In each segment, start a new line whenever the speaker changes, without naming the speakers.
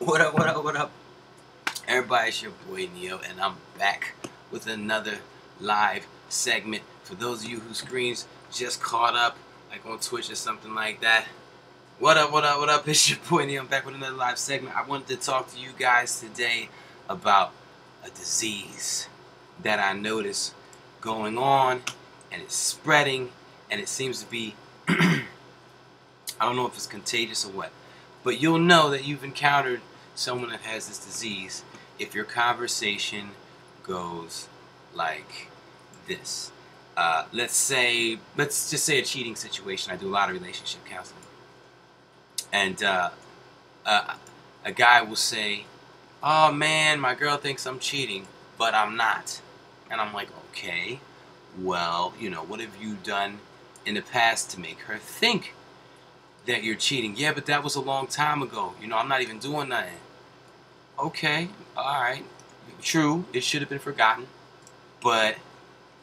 What up, what up, what up? Everybody, it's your boy Neo, and I'm back with another live segment. For those of you whose screens just caught up, like on Twitch or something like that. What up, what up, what up? It's your boy Neo. I'm back with another live segment. I wanted to talk to you guys today about a disease that I notice going on, and it's spreading, and it seems to be, I don't know if it's contagious or what, but you'll know that you've encountered someone that has this disease if your conversation goes like this. Let's just say a cheating situation. I do a lot of relationship counseling, and a guy will say, "Oh man, my girl thinks I'm cheating, but I'm not," and I'm like, "Okay, well, what have you done in the past to make her think that you're cheating?" "Yeah, but that was a long time ago. I'm not even doing nothing." "Okay, alright. True, it should have been forgotten. But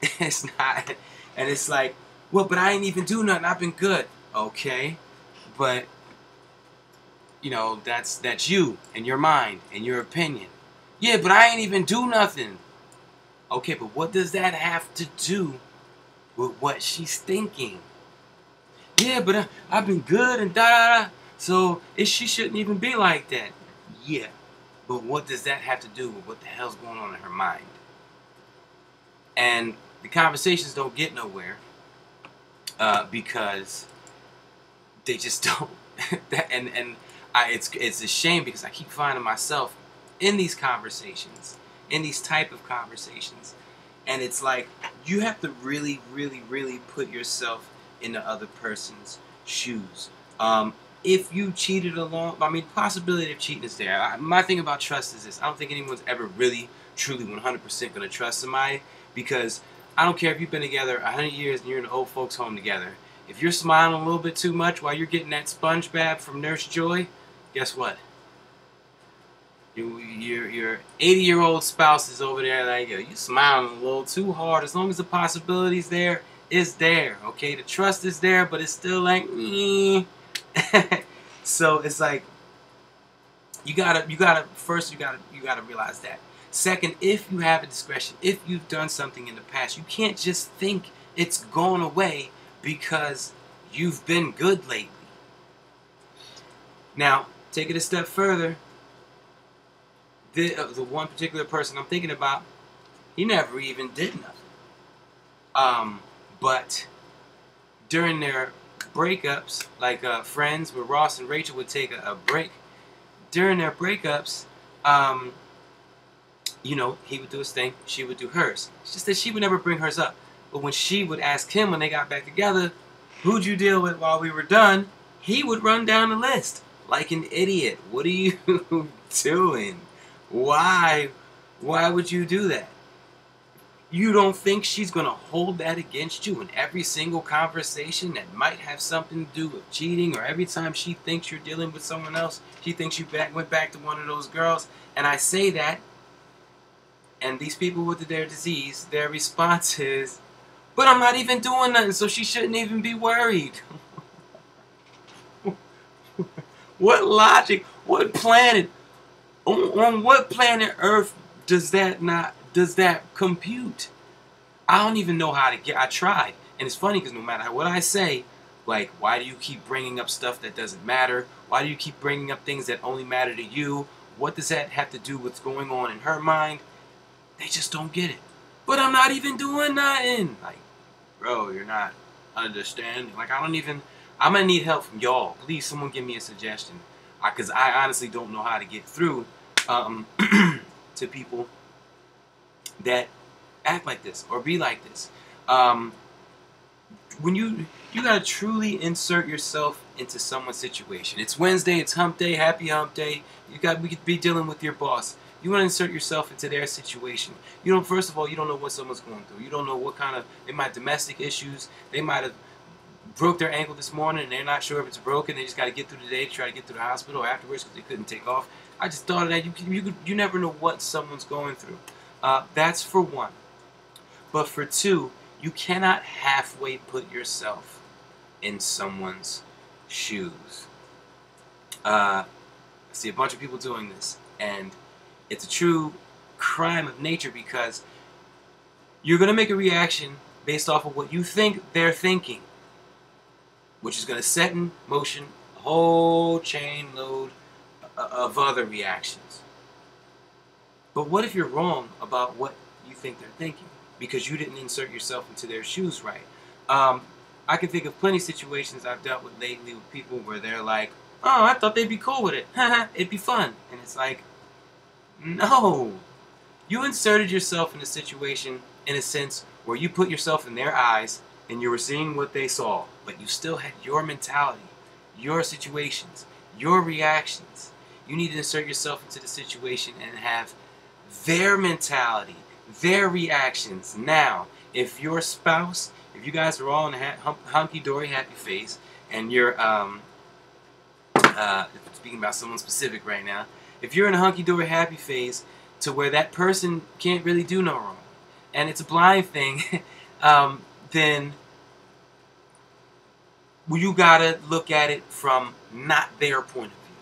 it's not." And it's like, "Well, but I ain't even do nothing. I've been good." "Okay, but that's you and your mind and your opinion." "Yeah, but I ain't even do nothing." "Okay, but what does that have to do with what she's thinking?" "Yeah, but I've been good and da da da. So she shouldn't even be like that." "Yeah, but what does that have to do with what the hell's going on in her mind?" And the conversations don't get nowhere because they just don't. It's a shame because I keep finding myself in these conversations, in these type of conversations, and it's like you have to really, really, really put yourself in the other person's shoes. If you cheated along, possibility of cheating is there. My thing about trust is this: I don't think anyone's ever really, truly, 100% going to trust somebody, because I don't care if you've been together 100 years and you're in an old folks' home together. If you're smiling a little bit too much while you're getting that sponge bath from Nurse Joy, guess what? Your 80-year-old spouse is over there like, "Yo, you smiling a little too hard." As long as the possibility's there, it's there. Okay, the trust is there, but it's still like, so it's like you gotta first you gotta realize that. Second, if you have a discretion, if you've done something in the past, you can't just think it's gone away because you've been good lately. Now, take it a step further. The one particular person I'm thinking about, he never even did nothing. But during their breakups, like Friends, where Ross and Rachel would take a break, during their breakups, he would do his thing, she would do hers. It's just that she would never bring hers up. But when she would ask him when they got back together, "Who'd you deal with while we were done?" he would run down the list like an idiot. What are you doing? Why would you do that? You don't think she's going to hold that against you in every single conversation that might have something to do with cheating, or every time she thinks you're dealing with someone else, she thinks you went back to one of those girls? And I say that, and these people with their disease, their response is, "But I'm not even doing nothing, so she shouldn't even be worried." What logic? What planet? On what planet Earth does that compute? I don't even know how to get. I tried, and it's funny because no matter what I say, like, "Why do you keep bringing up stuff that doesn't matter? Why do you keep bringing up things that only matter to you? What does that have to do with what's going on in her mind?" They just don't get it. "But I'm not even doing nothing." Like, bro, you're not understanding. Like, I'm gonna need help from y'all. Please, someone give me a suggestion, because I honestly don't know how to get through to people that act like this or be like this. When you gotta truly insert yourself into someone's situation. It's Wednesday, it's hump day, happy hump day. We could be dealing with your boss. You want to insert yourself into their situation. First of all, you don't know what someone's going through. You don't know what kind of, they might have domestic issues. They might have broke their ankle this morning and they're not sure if it's broken. They just got to get through the day to try to get through the hospital afterwards because they couldn't take off. I just thought of that. You never know what someone's going through. That's for one. But for two, you cannot halfway put yourself in someone's shoes. I see a bunch of people doing this, and it's a true crime of nature because you're going to make a reaction based off of what you think they're thinking, which is going to set in motion a whole chain load of other reactions. But what if you're wrong about what you think they're thinking because you didn't insert yourself into their shoes right? I can think of plenty of situations I've dealt with lately with people where they're like, oh, I thought they'd be cool with it. It'd be fun. And it's like, no. You inserted yourself in a situation in a sense where you put yourself in their eyes and you were seeing what they saw, but you still had your mentality, your situations, your reactions. You need to insert yourself into the situation and have their mentality, their reactions. Now, if your spouse, if you guys are all in a hunky-dory happy phase, and you're, speaking about someone specific right now, if you're in a hunky-dory happy phase to where that person can't really do no wrong, and it's a blind thing, then you gotta look at it from not their point of view.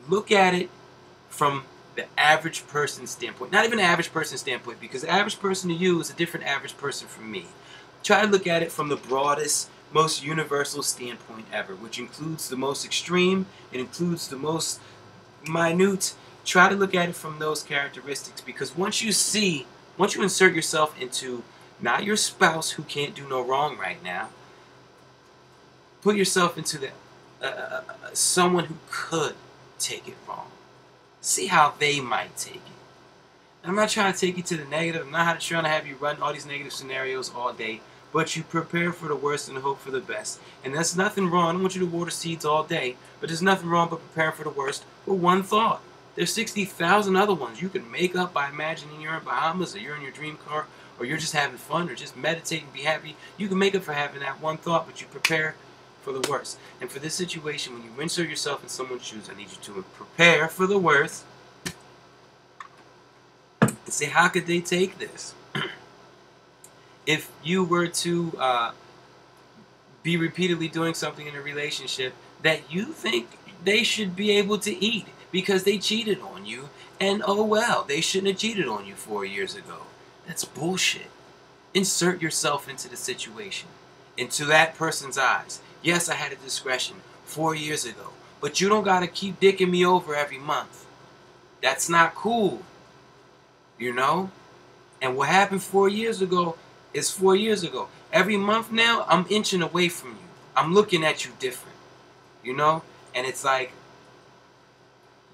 Look at it from the average person's standpoint. Not even the average person's standpoint, because the average person to you is a different average person from me. Try to look at it from the broadest, most universal standpoint ever, which includes the most extreme, it includes the most minute. Try to look at it from those characteristics, because once you insert yourself into not your spouse who can't do no wrong right now, put yourself into the someone who could take it wrong. See how they might take it. And I'm not trying to take you to the negative. I'm not trying to have you run all these negative scenarios all day, but you prepare for the worst and hope for the best. And there's nothing wrong. I don't want you to water seeds all day, but there's nothing wrong but preparing for the worst with one thought. There's 60,000 other ones you can make up by imagining you're in Bahamas, or you're in your dream car, or you're just having fun, or just meditate and be happy. You can make up for having that one thought, but you prepare for the worst. And for this situation, when you insert yourself in someone's shoes, I need you to prepare for the worst and say, how could they take this? If you were to be repeatedly doing something in a relationship that you think they should be able to eat because they cheated on you, and oh well, they shouldn't have cheated on you 4 years ago. That's bullshit. Insert yourself into the situation, into that person's eyes. Yes, I had a discretion 4 years ago, but you don't gotta keep dicking me over every month. That's not cool, you know? And what happened 4 years ago is 4 years ago. Every month now, I'm inching away from you. I'm looking at you different, you know? And it's like,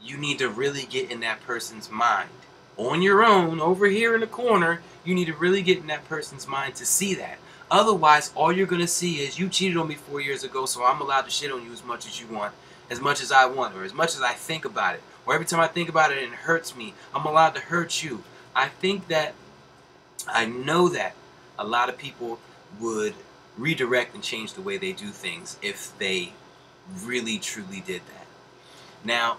you need to really get in that person's mind. On your own, over here in the corner, you need to really get in that person's mind to see that. Otherwise, all you're going to see is, you cheated on me 4 years ago, so I'm allowed to shit on you as much as you want, as much as I want, or as much as I think about it. Or every time I think about it and it hurts me, I'm allowed to hurt you. I know that a lot of people would redirect and change the way they do things if they really, truly did that. Now,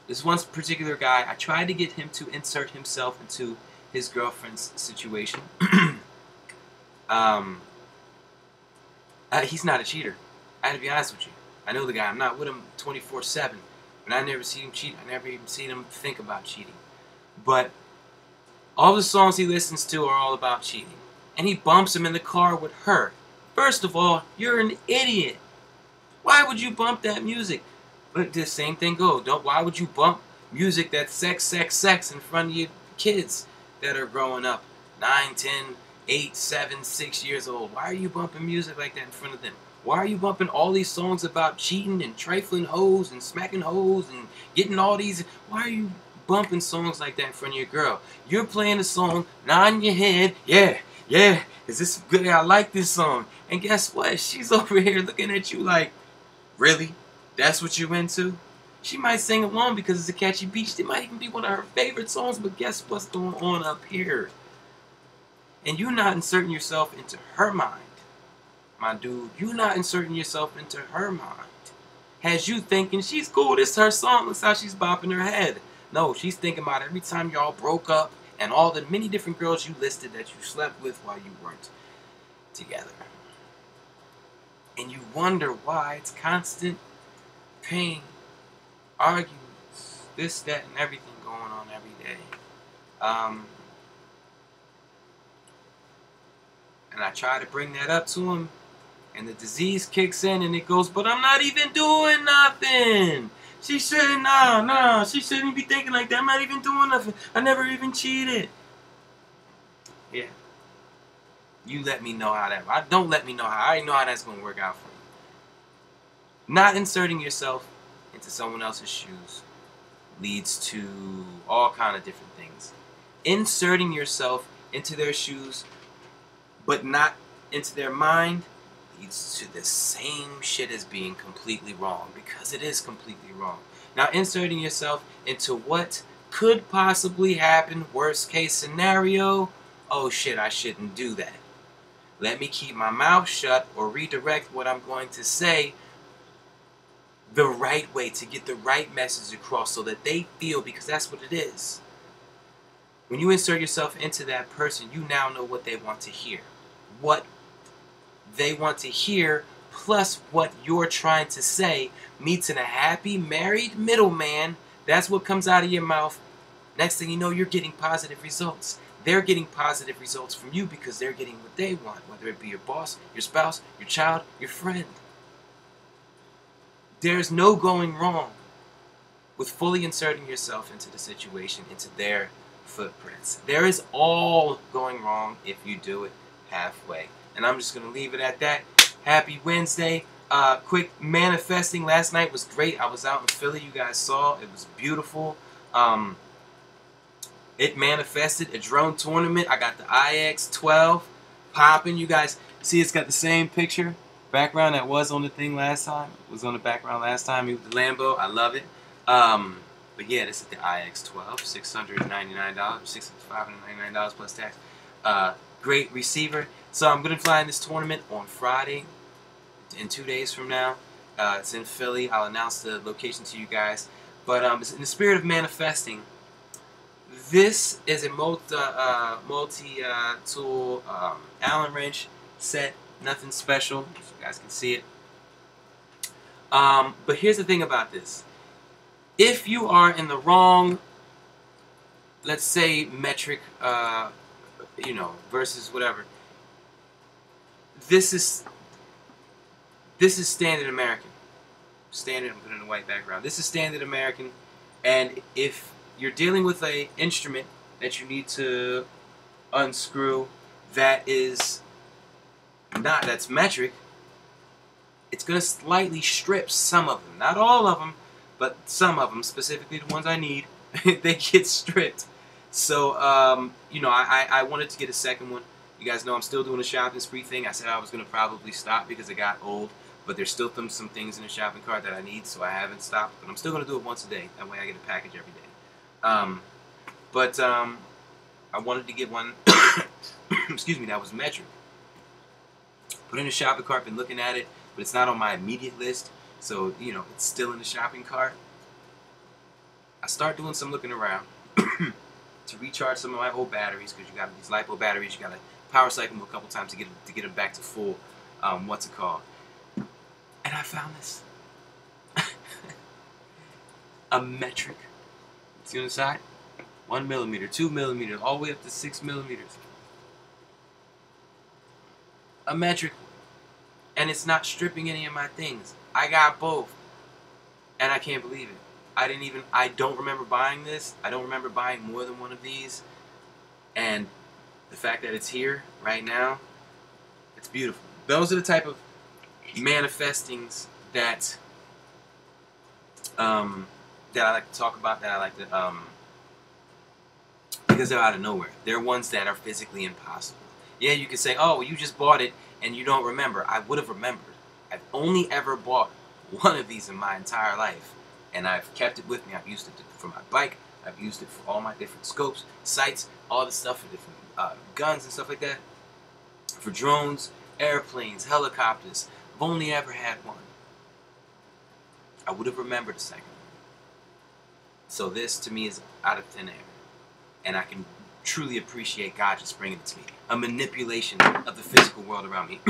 this one particular guy, I tried to get him to insert himself into his girlfriend's situation. He's not a cheater. I had to be honest with you. I know the guy. I'm not with him 24/7. And I never seen him cheat. I never even seen him think about cheating. But all the songs he listens to are all about cheating. And he bumps him in the car with her. First of all, you're an idiot. Why would you bump that music? But the same thing goes. Why would you bump music that's sex, sex, sex in front of your kids that are growing up 9, 10, 8, 7, 6 years old? Why are you bumping music like that in front of them? Why are you bumping all these songs about cheating and trifling hoes and smacking hoes and getting all these? Why are you bumping songs like that in front of your girl? You're playing a song, nodding your head, yeah, is this good? I like this song. And guess what? She's over here looking at you like, really? That's what you into? She might sing along because it's a catchy beat. It might even be one of her favorite songs, but guess what's going on up here? And you're not inserting yourself into her mind. My dude, you're not inserting yourself into her mind. Has you thinking, she's cool, this is her song, looks how she's bopping her head. No, she's thinking about every time y'all broke up and all the many different girls you listed that you slept with while you weren't together. And you wonder why it's constant pain, arguing, this, that, and everything going on every day. And I try to bring that up to him, and the disease kicks in, and it goes, but I'm not even doing nothing. She shouldn't, nah, she shouldn't be thinking like that. I'm not even doing nothing. I never even cheated. Yeah. You let me know how that, don't let me know how, I already know how that's going to work out for you. Not inserting yourself into someone else's shoes leads to all kind of different things. Inserting yourself into their shoes, but not into their mind, leads to the same shit as being completely wrong, because it is completely wrong. Now, inserting yourself into what could possibly happen, worst case scenario, oh shit, I shouldn't do that. Let me keep my mouth shut or redirect what I'm going to say the right way to get the right message across so that they feel, because that's what it is. When you insert yourself into that person, you now know what they want to hear. What they want to hear plus what you're trying to say meets in a happy married middleman. That's what comes out of your mouth. Next thing you know, you're getting positive results. They're getting positive results from you because they're getting what they want, whether it be your boss, your spouse, your child, your friend. There's no going wrong with fully inserting yourself into the situation, into their footprints. There is all going wrong if you do it halfway. And I'm just going to leave it at that. Happy Wednesday. Quick manifesting. Last night was great. I was out in Philly. You guys saw. It was beautiful. It manifested a drone tournament. I got the IX-12 popping. You guys see it's got the same picture background that was on the thing last time. It was on the background last time. It was the Lambo. I love it. But yeah, this is the IX-12. $699. $599 plus tax. Great receiver. So I'm going to fly in this tournament on Friday, in 2 days from now. It's in Philly. I'll announce the location to you guys. But in the spirit of manifesting, this is a multi-tool Allen wrench set. Nothing special, so you guys can see it. But here's the thing about this. If you are in the wrong, let's say, metric, versus whatever, this is standard American. Standard, I'm putting in a white background. This is standard American, and if you're dealing with an instrument that you need to unscrew that's metric, it's going to slightly strip some of them. Not all of them, but some of them, specifically the ones I need, they get stripped. So, I wanted to get a second one. You guys know I'm still doing a shopping spree thing. I said I was going to probably stop because it got old, but there's still some things in the shopping cart that I need, so I haven't stopped. But I'm still going to do it once a day. That way I get a package every day. I wanted to get one, excuse me, that was metric. Put in the shopping cart, been looking at it, but it's not on my immediate list, so, it's still in the shopping cart. I start doing some looking around to recharge some of my old batteries, because you got these LiPo batteries, you got to power cycle them a couple times to get them back to full, And I found this. A metric. See on the side? 1 millimeter, 2 millimeters, all the way up to 6 millimeters. A metric. And it's not stripping any of my things. I got both. And I can't believe it. I don't remember buying this. I don't remember buying more than one of these. And the fact that it's here right now, it's beautiful. Those are the type of manifestings that I like to talk about, that I like to, because they're out of nowhere. They're ones that are physically impossible. Yeah, you could say, oh, you just bought it and you don't remember. I would have remembered. I've only ever bought one of these in my entire life, and I've kept it with me. I've used it for my bike. I've used it for all my different scopes, sights, all the stuff for different guns and stuff like that. For drones, airplanes, helicopters. I've only ever had one. I would have remembered a second one. So this, to me, is out of thin air. And I can truly appreciate God just bringing it to me. A manipulation of the physical world around me.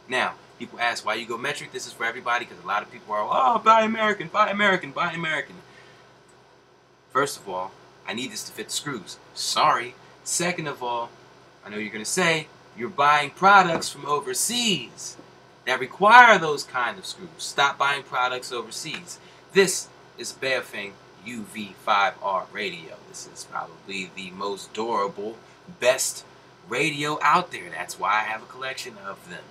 Now, people ask, why you go metric? This is for everybody, because a lot of people are, oh, buy American, buy American, buy American. First of all, I need this to fit the screws. Sorry. Second of all, I know you're going to say you're buying products from overseas that require those kind of screws. Stop buying products overseas. This is Baofeng UV5R radio. This is probably the most durable, best radio out there. That's why I have a collection of them.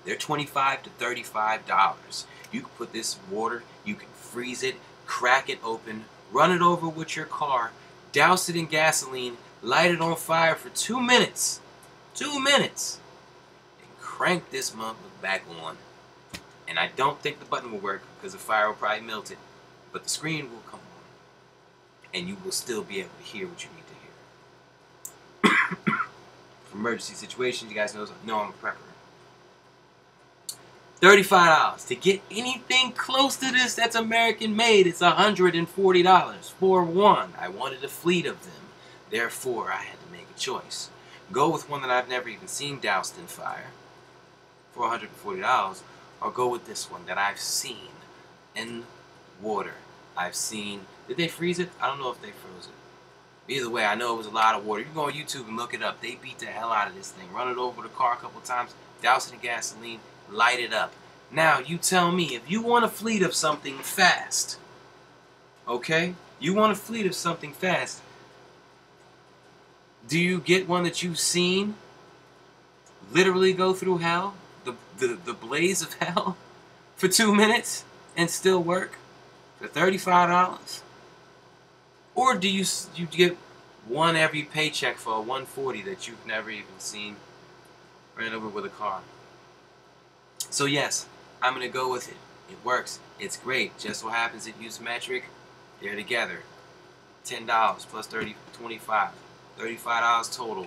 They're $25 to $35. You can put this in water, you can freeze it, crack it open, run it over with your car, douse it in gasoline, light it on fire for 2 minutes. 2 minutes. And crank this motherfucker back on. And I don't think the button will work because the fire will probably melt it. But the screen will come on. And you will still be able to hear what you need to hear. For emergency situations, you guys know I'm a prepper. $35. To get anything close to this that's American made, it's $140 for one. I wanted a fleet of them. Therefore, I had to make a choice. Go with one that I've never even seen doused in fire for $140, or go with this one that I've seen in water. I've seen, did they freeze it? I don't know if they froze it. Either way, I know it was a lot of water. You can go on YouTube and look it up. They beat the hell out of this thing. Run it over the car a couple times, douse it in gasoline, light it up. Now, you tell me, if you want a fleet of something fast, okay? You want a fleet of something fast. Do you get one that you've seen literally go through hell? The blaze of hell for 2 minutes and still work for $35? Or do you get one every paycheck for $140 that you've never even seen ran over with a car? So yes, I'm going to go with it. It works. It's great. Just what happens at Usemetric, they're together. $10 plus 30, 25. $35 total.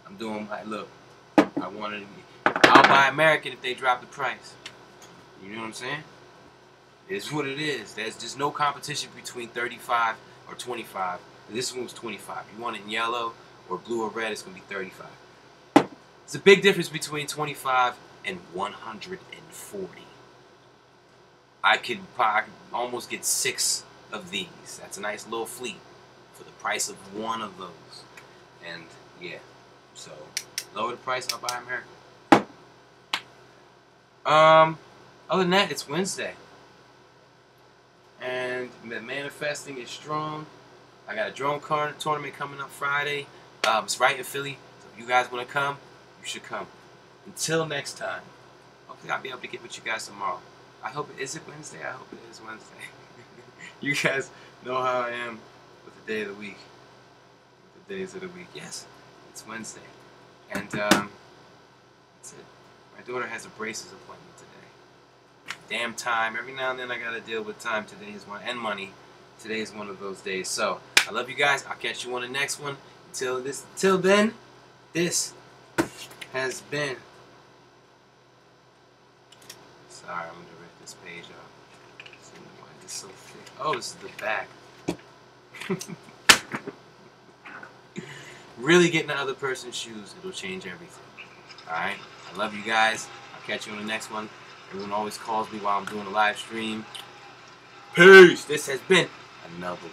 I'm doing my, look, I'll buy American if they drop the price. You know what I'm saying? It's what it is. There's just no competition between 35 or 25. This one's 25. You want it in yellow or blue or red, it's going to be 35. It's a big difference between 25 and 140. I could almost get 6 of these. That's a nice little fleet for the price of one of those. And yeah, so lower the price, I'll buy American. Other than that, it's Wednesday, and manifesting is strong. I got a drone tournament coming up Friday. It's right in Philly, so if you guys want to come, you should come. Until next time, hopefully I'll be able to get with you guys tomorrow. I hope is it Wednesday? I hope it is Wednesday. You guys know how I am with the day of the week. With the days of the week. Yes, it's Wednesday. And that's it. My daughter has a braces appointment today. Damn time. Every now and then I gotta deal with time. Today is one, and money. Today is one of those days. So I love you guys. I'll catch you on the next one. Till then, this has been. Sorry, I'm gonna rip this page off. Why is this so thick? Oh, this is the back. Really get in the other person's shoes, it'll change everything. Alright? I love you guys. I'll catch you on the next one. Everyone always calls me while I'm doing a live stream. Peace! This has been another one.